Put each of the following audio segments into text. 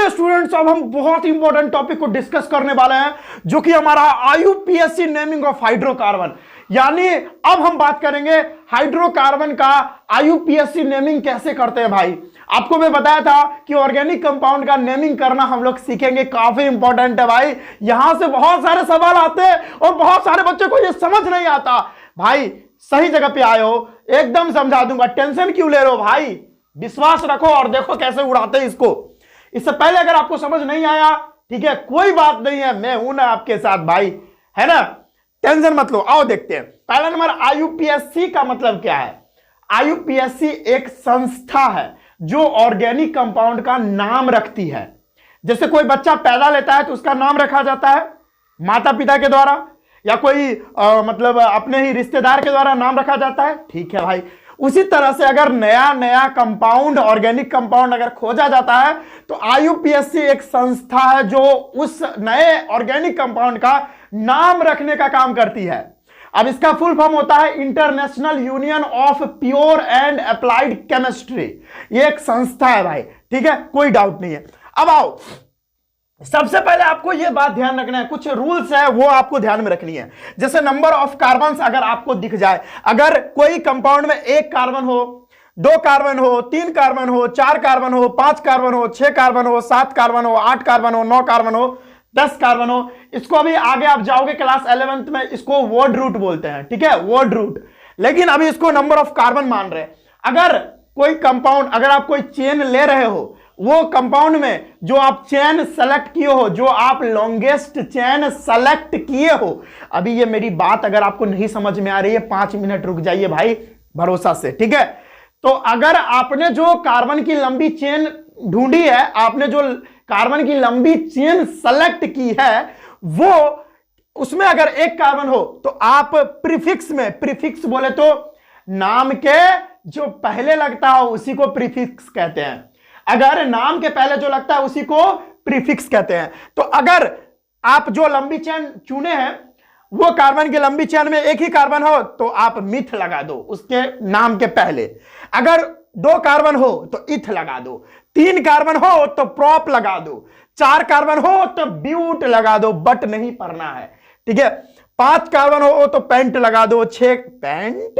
चलिए स्टूडेंट्स, अब हम बहुत इंपॉर्टेंट टॉपिक को डिस्कस करने वाले हैं, जो कि हमारा आईयूपीएसी नेमिंग ऑफ हाइड्रोकार्बन। यानी अब हम बात करेंगे हाइड्रोकार्बन का आईयूपीएसी नेमिंग कैसे करते हैं। भाई आपको मैं बताया था कि ऑर्गेनिक कंपाउंड का नेमिंग करना हम लोग सीखेंगे, काफी इंपॉर्टेंट है भाई। यहां से बहुत सारे सवाल आते हैं और बहुत सारे बच्चों को यह समझ नहीं आता। भाई सही जगह पे आए हो, एकदम समझा दूंगा, टेंशन क्यों ले रहे हो भाई, विश्वास रखो और देखो कैसे उड़ाते हैं इसको। इससे पहले अगर आपको समझ नहीं आया, ठीक है, कोई बात नहीं है, मैं हूं ना आपके साथ भाई, है ना, टेंशन मत लो। आओ देखते हैं। पहला नंबर, आईयूपीएसी का मतलब क्या है। आईयूपीएसी एक संस्था है जो ऑर्गेनिक कंपाउंड का नाम रखती है। जैसे कोई बच्चा पैदा लेता है तो उसका नाम रखा जाता है माता पिता के द्वारा, या कोई मतलब अपने ही रिश्तेदार के द्वारा नाम रखा जाता है, ठीक है भाई। उसी तरह से अगर नया नया कंपाउंड, ऑर्गेनिक कंपाउंड अगर खोजा जाता है तो आईयूपीएसी एक संस्था है जो उस नए ऑर्गेनिक कंपाउंड का नाम रखने का काम करती है। अब इसका फुल फॉर्म होता है international union of pure and applied chemistry. ये एक संस्था है भाई, ठीक है, कोई डाउट नहीं है। अब आओ, सबसे पहले आपको यह बात ध्यान रखना है, कुछ रूल्स है वो आपको ध्यान में रखनी है। जैसे नंबर ऑफ कार्बन अगर आपको दिख जाए, अगर कोई कंपाउंड में 1 कार्बन हो, 2 कार्बन हो, 3 कार्बन हो, 4 कार्बन हो, 5 कार्बन हो, 6 कार्बन हो, 7 कार्बन हो, 8 कार्बन हो, 9 कार्बन हो, 10 कार्बन हो, इसको अभी आगे आप जाओगे क्लास 11th में, इसको वर्ड रूट बोलते हैं, ठीक है, वर्ड रूट। लेकिन अभी इसको नंबर ऑफ कार्बन मान रहे हैं। अगर कोई कंपाउंड, अगर आप कोई चेन ले रहे हो, वो कंपाउंड में जो आप चेन सेलेक्ट किए हो, जो आप लॉन्गेस्ट चेन सेलेक्ट किए हो, अभी ये मेरी बात अगर आपको नहीं समझ में आ रही है 5 मिनट रुक जाइए भाई, भरोसा से, ठीक है। तो अगर आपने जो कार्बन की लंबी चेन ढूंढी है, आपने जो कार्बन की लंबी चेन सेलेक्ट की है, वो उसमें अगर 1 कार्बन हो तो आप प्रीफिक्स में, प्रीफिक्स बोले तो नाम के जो पहले लगता हो उसी को प्रीफिक्स कहते हैं। अगर नाम के पहले जो लगता है उसी को प्रीफिक्स कहते हैं। तो अगर आप जो लंबी चेन चुने हैं वो कार्बन की लंबी चेन में 1 ही कार्बन हो तो आप मिथ लगा दो उसके नाम के पहले। अगर 2 कार्बन हो तो इथ लगा दो, 3 कार्बन हो तो प्रॉप लगा दो, 4 कार्बन हो तो ब्यूट लगा दो, बट नहीं पढ़ना है, ठीक है। 5 कार्बन हो तो पेंट लगा दो, 6 पेंट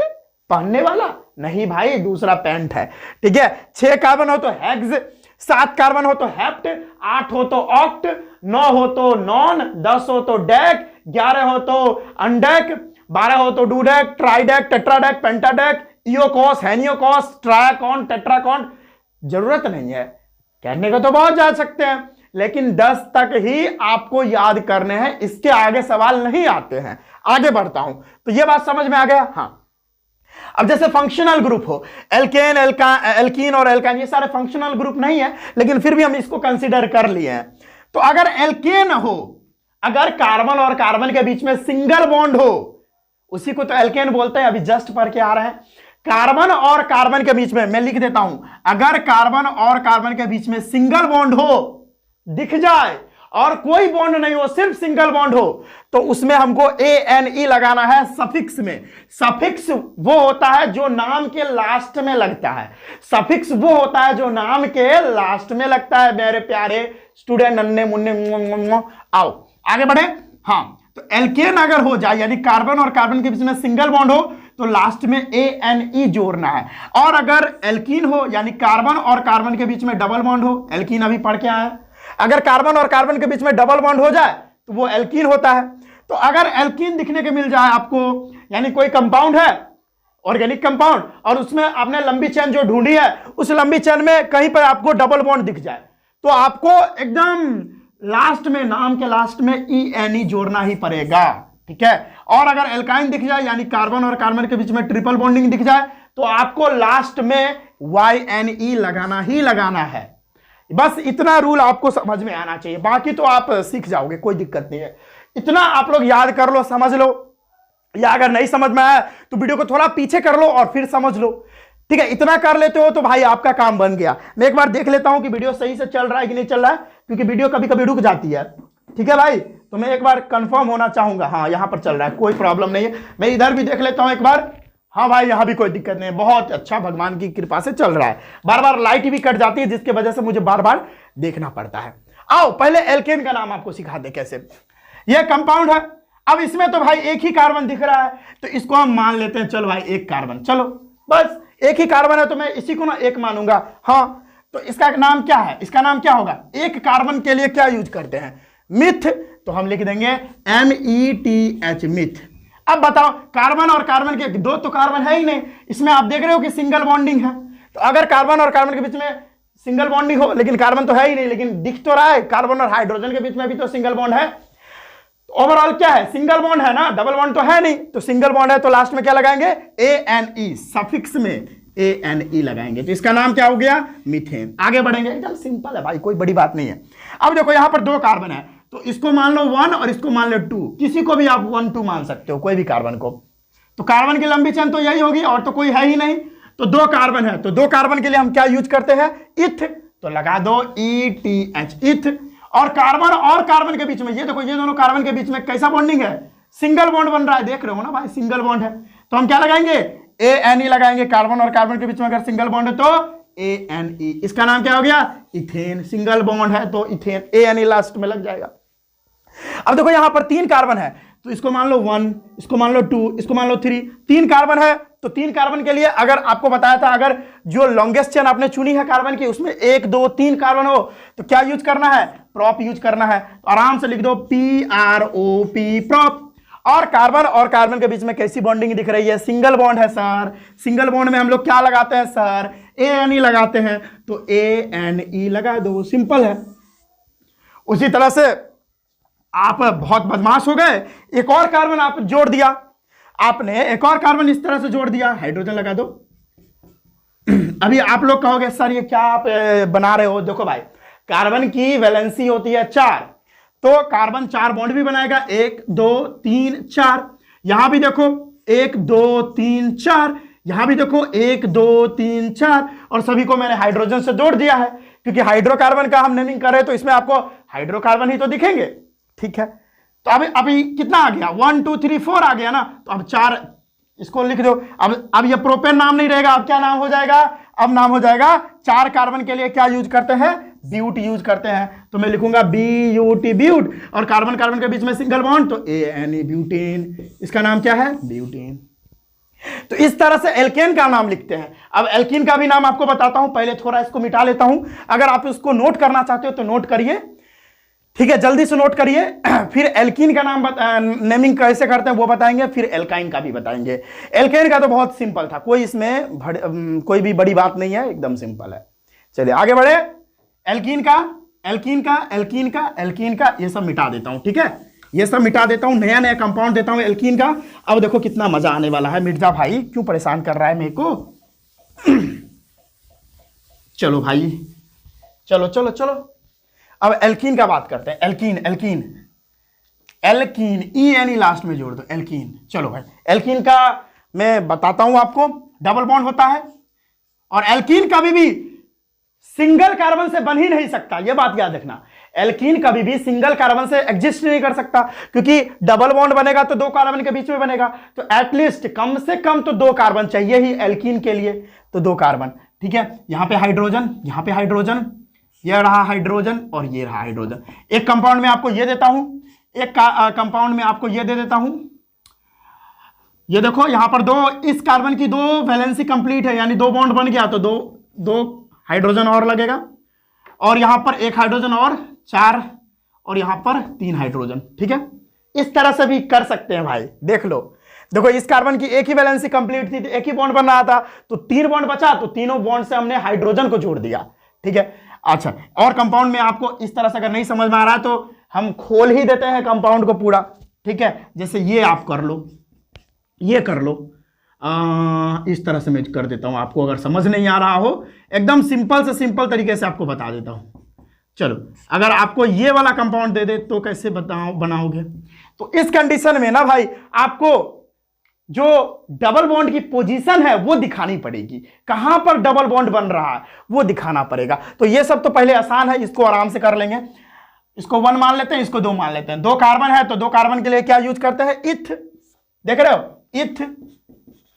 पहनने वाला नहीं भाई, दूसरा पेंट है, ठीक है। 6 कार्बन हो तो हेक्स, 7 कार्बन हो तो हेप्ट, 8 हो तो ऑक्ट, 9 हो तो नॉन, 10 हो तो डेक, 11 हो तो अनडेक, 12 हो तो डूडेक, ट्राइडेक, टेट्राडेक, पेंटाडेक, इयोकॉस, हेनियोकॉस, ट्रायाकॉन, टेट्राकॉन। जरूरत नहीं है, कहने को तो बहुत जा सकते हैं, लेकिन 10 तक ही आपको याद करने हैं, इसके आगे सवाल नहीं आते हैं। आगे बढ़ता हूं, तो यह बात समझ में आ गया। हाँ, अब जैसे फंक्शनल ग्रुप हो, एल्केन, एल्कीन और एल्काइन, ये सारे फंक्शनल ग्रुप नहीं है, लेकिन फिर भी हम इसको कंसीडर कर लिए हैं। तो अगर एल्केन हो, अगर कार्बन और कार्बन के बीच में सिंगल बॉन्ड हो, उसी को तो एल्केन बोलते हैं, अभी जस्ट पढ़ के आ रहे हैं। कार्बन और कार्बन के बीच में, मैं लिख देता हूं, अगर कार्बन और कार्बन के बीच में सिंगल बॉन्ड हो, दिख जाए, और कोई बॉन्ड नहीं हो, सिर्फ सिंगल बॉन्ड हो, तो उसमें हमको ANE लगाना है सफिक्स में। सफिक्स वो होता है जो नाम के लास्ट में लगता है, सफिक्स वो होता है जो नाम के लास्ट में लगता है मेरे प्यारे स्टूडेंट, नन्हे मुन्ने। आओ आगे बढ़े। हाँ, तो एल्केन अगर हो जाए, यानी कार्बन और कार्बन के बीच में सिंगल बॉन्ड हो, तो लास्ट में ANE जोड़ना है। और अगर एल्कीन हो, यानी कार्बन और कार्बन के बीच में डबल बॉन्ड हो, एल्कीन अभी पढ़ के आया है, अगर कार्बन और कार्बन के बीच में डबल बॉन्ड हो जाए तो वो एल्कीन होता है। तो अगर एल्कीन दिखने के मिल जाए आपको, यानी कोई कंपाउंड है, ऑर्गेनिक कंपाउंड, और उसमें आपने लंबी चेन जो ढूंढी है, उस लंबी चेन में कहीं पर आपको डबल बॉन्ड दिख जाए, तो आपको एकदम लास्ट में, नाम के लास्ट में ENE जोड़ना ही पड़ेगा, ठीक है। और अगर एल्काइन दिख जाए, यानी कार्बन और कार्बन के बीच में ट्रिपल बॉन्डिंग दिख जाए, तो आपको लास्ट में YNE लगाना ही लगाना है। बस इतना रूल आपको समझ में आना चाहिए, बाकी तो आप सीख जाओगे, कोई दिक्कत नहीं है। इतना आप लोग याद कर लो, समझ लो, या अगर नहीं समझ में आया तो वीडियो को थोड़ा पीछे कर लो और फिर समझ लो, ठीक है। इतना कर लेते हो तो भाई आपका काम बन गया। मैं एक बार देख लेता हूं कि वीडियो सही से चल रहा है कि नहीं चल रहा है, क्योंकि वीडियो कभी कभी रुक जाती है, ठीक है भाई। तो मैं एक बार कंफर्म होना चाहूंगा, हाँ यहां पर चल रहा है, कोई प्रॉब्लम नहीं है। मैं इधर भी देख लेता हूं एक बार, हाँ भाई, यहां भी कोई दिक्कत नहीं है, बहुत अच्छा, भगवान की कृपा से चल रहा है। बार बार लाइट भी कट जाती है जिसकी वजह से मुझे बार बार देखना पड़ता है। आओ पहले एल्केन का नाम आपको सिखा दे कैसे। यह कंपाउंड है, अब इसमें तो भाई एक ही कार्बन दिख रहा है, तो इसको हम मान लेते हैं, चलो भाई एक कार्बन, चलो बस एक ही कार्बन है तो मैं इसी को ना एक मानूंगा। हाँ, तो इसका नाम क्या है, इसका नाम क्या होगा, एक कार्बन के लिए क्या यूज करते हैं, मिथ, तो हम लिख देंगे METH, मिथ। अब बताओ, कार्बन और कार्बन के दो तो कार्बन है ही नहीं, इसमें आप देख रहे हो कि सिंगल बॉन्डिंग है, तो अगर कार्बन और कार्बन के बीच में सिंगल बॉन्डिंग हो, लेकिन कार्बन तो है ही नहीं, लेकिन दिख तो रहा है कार्बन और हाइड्रोजन के बीच में भी तो सिंगल बॉन्ड है। ओवरऑल क्या है, सिंगल बॉन्ड है ना, डबल बॉन्ड तो है नहीं, तो सिंगल बॉन्ड है तो लास्ट में क्या लगाएंगे, ANE, सफिक्स में ANE लगाएंगे, तो इसका नाम क्या हो गया, मीथेन। आगे बढ़ेंगे, एकदम सिंपल है भाई, कोई बड़ी बात नहीं है। अब देखो यहां पर दो कार्बन है, तो इसको मान लो 1 और इसको मान लो 2, किसी को भी आप 1 2 मान सकते हो, कोई भी कार्बन को। तो कार्बन की लंबी चेन तो यही होगी, और तो कोई है ही नहीं, तो दो कार्बन है, तो दो कार्बन के लिए हम क्या यूज करते हैं, इथ, तो लगा दो ETH, इथ। और कार्बन के बीच में, ये देखो ये दोनों कार्बन के बीच में कैसा बॉन्डिंग है, सिंगल बॉन्ड बन रहा है, देख रहे हो ना भाई, सिंगल बॉन्ड है, तो हम क्या लगाएंगे, ANE लगाएंगे। कार्बन और कार्बन के बीच में अगर सिंगल बॉन्ड है तो ANE, इसका नाम क्या हो गया, इथेन। सिंगल बॉन्ड है तो इथेन, ANE लास्ट में लग जाएगा। अब देखो यहां पर 3 कार्बन है, तो इसको मान लो 1, इसको मान लो 2, इसको मान लो 3, 3 कार्बन है, तो 3 कार्बन के लिए अगर आपको बताया था, अगर जो लॉन्गेस्ट चेन आपने चुनी है कार्बन की, उसमें 1 2 3 कार्बन हो, तो क्या यूज करना है, प्रॉप यूज करना है, तो आराम से लिख दो PROP, प्रॉप। और कार्बन के बीच में कैसी बॉन्डिंग दिख रही है, सिंगल बॉन्ड है सर, सिंगल बॉन्ड में हम लोग क्या लगाते हैं सर, ANE लगाते हैं, तो ANE लगा दो, सिंपल है। उसी तरह से आप बहुत बदमाश हो गए, एक और कार्बन आप जोड़ दिया, आपने एक और कार्बन इस तरह से जोड़ दिया, हाइड्रोजन लगा दो। अभी आप लोग कहोगे सर ये क्या आप बना रहे हो, देखो भाई कार्बन की वैलेंसी होती है 4, तो कार्बन 4 बॉन्ड भी बनाएगा, 1 2 3 4, यहां भी देखो 1 2 3 4, यहां भी देखो 1 2 3 4, और सभी को मैंने हाइड्रोजन से जोड़ दिया है, क्योंकि हाइड्रोकार्बन का हम नेमिंग कर रहे हैं, तो इसमें आपको हाइड्रोकार्बन ही तो दिखेंगे, ठीक है। तो अभी कितना आ गया, 1 2 3 4 आ गया ना, तो अब 4 इसको लिख दो। अब ये प्रोपेन नाम नहीं रहेगा, अब क्या नाम हो जाएगा, अब नाम हो जाएगा, 4 कार्बन के लिए क्या यूज करते हैं, ब्यूट यूज करते हैं, तो मैं लिखूंगा BUT, ब्यूट। और कार्बन के बीच में सिंगल बॉन्ड, तो ANE, ब्यूटेन, इसका नाम क्या है, ब्यूटेन। तो इस तरह से एल्केन का नाम लिखते हैं। अब एल्कीन का भी नाम आपको बताता हूं, पहले थोड़ा इसको मिटा लेता हूं, अगर आप इसको नोट करना चाहते हो तो नोट करिए, ठीक है, जल्दी से नोट करिए। फिर एल्कीन का नाम नेमिंग कैसे करते हैं वो बताएंगे, फिर एल्काइन का भी बताएंगे। एल्केन का तो बहुत सिंपल था, कोई इसमें कोई भी बड़ी बात नहीं है, एकदम सिंपल है। चलिए आगे बढ़े, एल्कीन का ये सब मिटा देता हूं, ठीक है, ये सब मिटा देता हूं, नया नया कंपाउंड देता हूं एल्कीन का। अब देखो कितना मजा आने वाला है। मिर्जा भाई क्यों परेशान कर रहा है मेरे को। चलो भाई, चलो चलो चलो, अब एल्कीन का बात करते हैं। एल्कीन ENE लास्ट में जोड़ दो, एल्कीन। चलो भाई, एल्कीन का मैं बताता हूं आपको, डबल बॉन्ड होता है, और एल्कीन कभी भी सिंगल कार्बन से बन ही नहीं सकता, यह बात याद रखना। एल्कीन कभी भी सिंगल कार्बन से एग्जिस्ट नहीं कर सकता, क्योंकि डबल बॉन्ड बनेगा तो 2 कार्बन के बीच में बनेगा, तो एटलीस्ट कम से कम तो 2 कार्बन चाहिए ही एल्कीन के लिए, तो 2 कार्बन, ठीक है। यहां पे हाइड्रोजन, ये रहा हाइड्रोजन और ये रहा हाइड्रोजन। एक कंपाउंड में आपको ये देता हूं, एक कंपाउंड में आपको ये दे देता हूं। ये देखो यहां पर इस कार्बन की 2 वैलेंसी कंप्लीट है, यानी 2 बॉन्ड बन गया, तो 2 हाइड्रोजन और लगेगा, और यहां पर 1 हाइड्रोजन और 4, और यहां पर 3 हाइड्रोजन, ठीक है। इस तरह से भी कर सकते हैं भाई, देख लो। देखो इस कार्बन की एक ही वैलेंसी कंप्लीट थी, तो एक ही बॉन्ड बन रहा था, तो 3 बॉन्ड बचा, तो तीनों बॉन्ड से हमने हाइड्रोजन को जोड़ दिया, ठीक है। अच्छा, और कंपाउंड में आपको इस तरह से अगर नहीं समझ में आ रहा है तो हम खोल ही देते हैं कंपाउंड को पूरा, ठीक है। जैसे ये आप कर लो, ये कर लो, इस तरह से मैं कर देता हूं आपको, अगर समझ नहीं आ रहा हो एकदम सिंपल से सिंपल तरीके से आपको बता देता हूं। चलो, अगर आपको ये वाला कंपाउंड दे दे तो कैसे बनाओगे, तो इस कंडीशन में ना भाई आपको जो डबल बॉन्ड की पोजीशन है वो दिखानी पड़ेगी, कहां पर डबल बॉन्ड बन रहा है वो दिखाना पड़ेगा। तो ये सब तो पहले आसान है, इसको आराम से कर लेंगे। इसको 1 मान लेते हैं, इसको 2 मान लेते हैं। 2 कार्बन है तो 2 कार्बन के लिए क्या यूज करते हैं, इथ, देख रहे हो, इथ।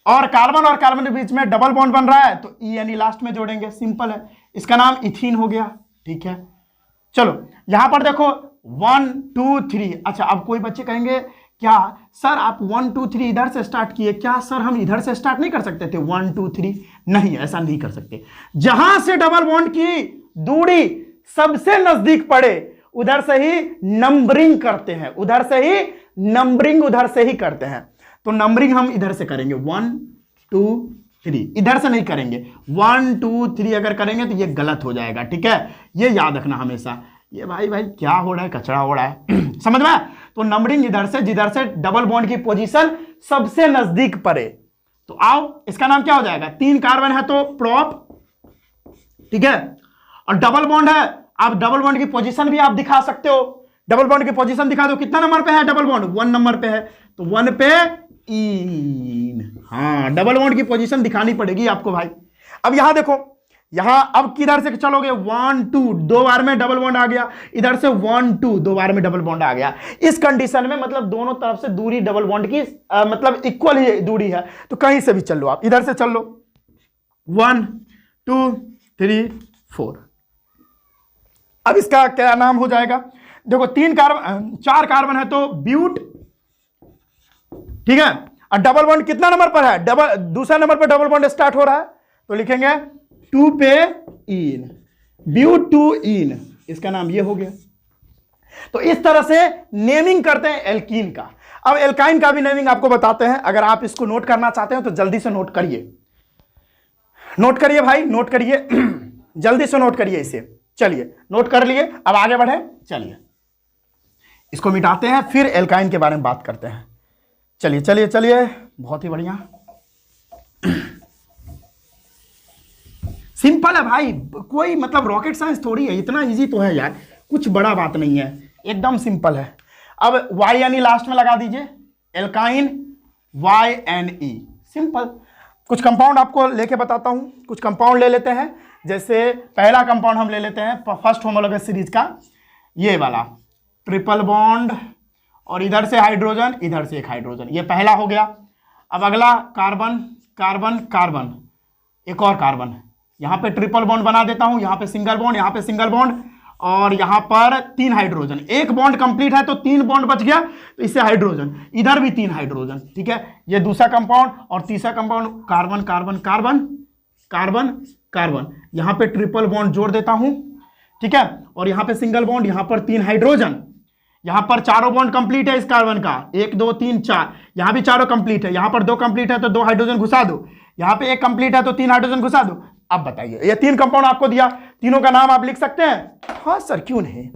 और कार्बन के बीच में डबल बॉन्ड बन रहा है तो ई यानी लास्ट में जोड़ेंगे, सिंपल है, इसका नाम इथीन हो गया। ठीक है, चलो यहां पर देखो 1 2 3। अच्छा, अब कोई बच्चे कहेंगे क्या सर आप 1 2 3 इधर से स्टार्ट किए, क्या सर हम इधर से स्टार्ट नहीं कर सकते थे 1 2 3? नहीं, ऐसा नहीं कर सकते। जहां से डबल बॉन्ड की दूरी सबसे नजदीक पड़े उधर से ही नंबरिंग करते हैं, उधर से ही करते हैं। तो नंबरिंग हम इधर से करेंगे 1 2 3, इधर से नहीं करेंगे। 1 2 3 अगर करेंगे तो ये गलत हो जाएगा। ठीक है, ये याद रखना हमेशा। ये भाई क्या हो रहा है, कचरा हो रहा है समझ में? तो नंबरिंग इधर से, जिधर से डबल बॉन्ड की पोजीशन सबसे नजदीक पड़े। तो आओ, इसका नाम क्या हो जाएगा? 3 कार्बन है तो प्रोप, ठीक है, और डबल बॉन्ड है। आप डबल बॉन्ड की पोजीशन भी आप दिखा सकते हो, डबल बॉन्ड की पोजीशन दिखा दो। कितना नंबर पे है डबल बॉन्ड? 1 नंबर पे है, तो 1 पे इन। हाँ, डबल बॉन्ड की पोजीशन दिखानी पड़ेगी आपको भाई। अब यहां देखो, यहां अब किधर से चलोगे? 1 2, 2 बार में डबल बॉन्ड आ गया, इधर से 1 2, 2 बार में डबल बॉन्ड आ गया। इस कंडीशन में मतलब दोनों तरफ से दूरी डबल बॉन्ड की मतलब इक्वल ही दूरी है, तो कहीं से भी चल लो, आप इधर से चल लो 1 2 3 4। अब इसका क्या नाम हो जाएगा? देखो 4 कार्बन है तो ब्यूट, ठीक है, और डबल बॉन्ड कितना नंबर पर है? दूसरा नंबर पर डबल बॉन्ड स्टार्ट हो रहा है, तो लिखेंगे 2 पे इन, ब्यूट 2 इन, इसका नाम ये हो गया। तो इस तरह से नेमिंग करते हैं एल्कीन का। अब एल्काइन का भी नेमिंग आपको बताते हैं, अगर आप इसको नोट करना चाहते हो तो जल्दी से नोट करिए, नोट करिए भाई, नोट करिए जल्दी से नोट करिए इसे। चलिए नोट कर लिए, अब आगे बढ़े, चलिए इसको मिटाते हैं, फिर एल्काइन के बारे में बात करते हैं। चलिए चलिए चलिए, बहुत ही बढ़िया, सिंपल है भाई, कोई मतलब रॉकेट साइंस थोड़ी है, इतना इजी तो है यार, कुछ बड़ा बात नहीं है, एकदम सिंपल है। अब वाई एन ई लास्ट में लगा दीजिए, एल्काइन YNE, सिंपल। कुछ कंपाउंड आपको लेके बताता हूं, कुछ कंपाउंड ले लेते हैं। जैसे पहला कंपाउंड हम ले लेते हैं फर्स्ट होमोलोगस सीरीज का, ये वाला ट्रिपल बॉन्ड, और इधर से हाइड्रोजन, इधर से एक हाइड्रोजन, ये पहला हो गया। अब अगला कार्बन कार्बन कार्बन, एक और कार्बन, यहां पे ट्रिपल बॉन्ड बना देता हूं, यहां पे सिंगल बॉन्ड, यहां पे सिंगल बॉन्ड, और यहां पर 3 हाइड्रोजन, एक बॉन्ड कंप्लीट है तो 3 बॉन्ड बच गया, तो इससे हाइड्रोजन, इधर भी 3 हाइड्रोजन। ठीक है, ये दूसरा कंपाउंड, और तीसरा compound carbon carbon carbon carbon carbon, यहां पे ट्रिपल बॉन्ड जोड़ देता हूं, ठीक है, और यहां पे सिंगल बॉन्ड, यहां पर 3 हाइड्रोजन, यहां पर चारों बॉन्ड कंप्लीट है इस कार्बन का, 1 2 3 4, यहां भी चारों कंप्लीट है, यहां पर 2 कंप्लीट है तो 2 हाइड्रोजन घुसा दो, यहां पे 1 कंप्लीट है तो 3 हाइड्रोजन घुसा दो। अब बताइए, ये 3 कंपाउंड आपको दिया, तीनों का नाम आप लिख सकते हैं? हाँ सर, क्यों नहीं।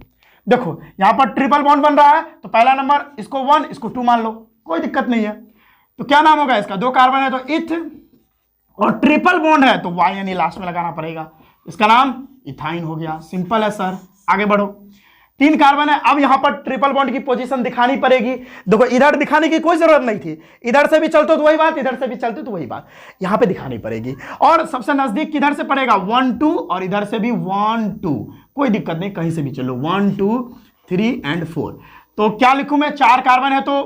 देखो यहां पर ट्रिपल बॉन्ड बन रहा है, तो पहला नंबर इसको 1, इसको 2 मान लो, कोई दिक्कत नहीं है। तो क्या नाम होगा इसका? 2 कार्बन है तो इथ, और ट्रिपल बॉन्ड है तो YNE लास्ट में लगाना पड़ेगा, इसका नाम इथाइन हो गया। सिंपल है सर, आगे बढ़ो। 3 कार्बन है, अब यहां पर ट्रिपल बॉन्ड की पोजीशन दिखानी पड़ेगी। देखो इधर दिखाने की कोई जरूरत नहीं थी, इधर से भी चलते तो वही बात, इधर से भी चलते तो वही बात, यहां पे दिखानी पड़ेगी। और सबसे नजदीक किधर से पड़ेगा? 1 2, और इधर से भी 1 2, कोई दिक्कत नहीं, कहीं से भी चलो, 1 2 3 एंड 4। तो क्या लिखूं मैं? 4 कार्बन है तो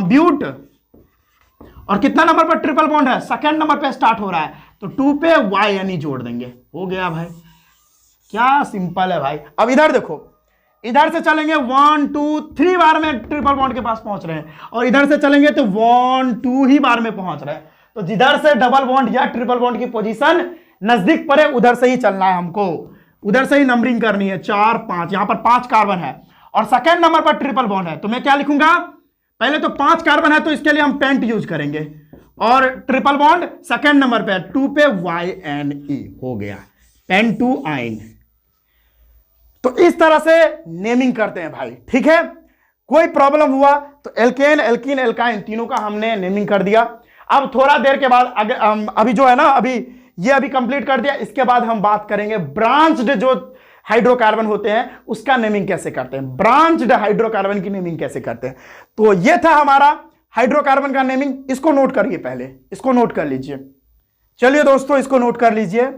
ब्यूट, और कितना नंबर पर ट्रिपल बॉन्ड है? सेकंड नंबर पे स्टार्ट हो रहा है, तो 2 पे YNE जोड़ देंगे, हो गया भाई। क्या सिंपल है भाई। अब इधर देखो, इधर से चलेंगे 1 2 3 बार में ट्रिपल बॉन्ड के पास पहुंच रहे हैं, और इधर से चलेंगे तो 1 2 ही बार में पहुंच रहे हैं। तो जिधर से डबल बॉन्ड या ट्रिपल बॉन्ड की पोजीशन नजदीक पड़े उधर से ही चलना है हमको, उधर से ही नंबरिंग करनी है। 4 5, यहां पर 5 कार्बन है और सेकेंड नंबर पर ट्रिपल बॉन्ड है, तो मैं क्या लिखूंगा? पहले तो 5 कार्बन है तो इसके लिए हम पेंट यूज करेंगे, और ट्रिपल बॉन्ड सेकेंड नंबर पे 2 पे YNE हो गया, पेंट टू आइन। तो इस तरह से नेमिंग करते हैं भाई, ठीक है। कोई प्रॉब्लम हुआ तो एल्केन एल्कीन एल्काइन तीनों का हमने नेमिंग कर दिया। अब थोड़ा देर के बाद अभी जो है ना, अभी कंप्लीट कर दिया, इसके बाद हम बात करेंगे ब्रांच्ड जो हाइड्रोकार्बन होते हैं उसका नेमिंग कैसे करते हैं, ब्रांच्ड हाइड्रोकार्बन की नेमिंग कैसे करते हैं। तो यह था हमारा हाइड्रोकार्बन का नेमिंग। इसको नोट करिए, पहले इसको नोट कर लीजिए। चलिए दोस्तों, इसको नोट कर लीजिए।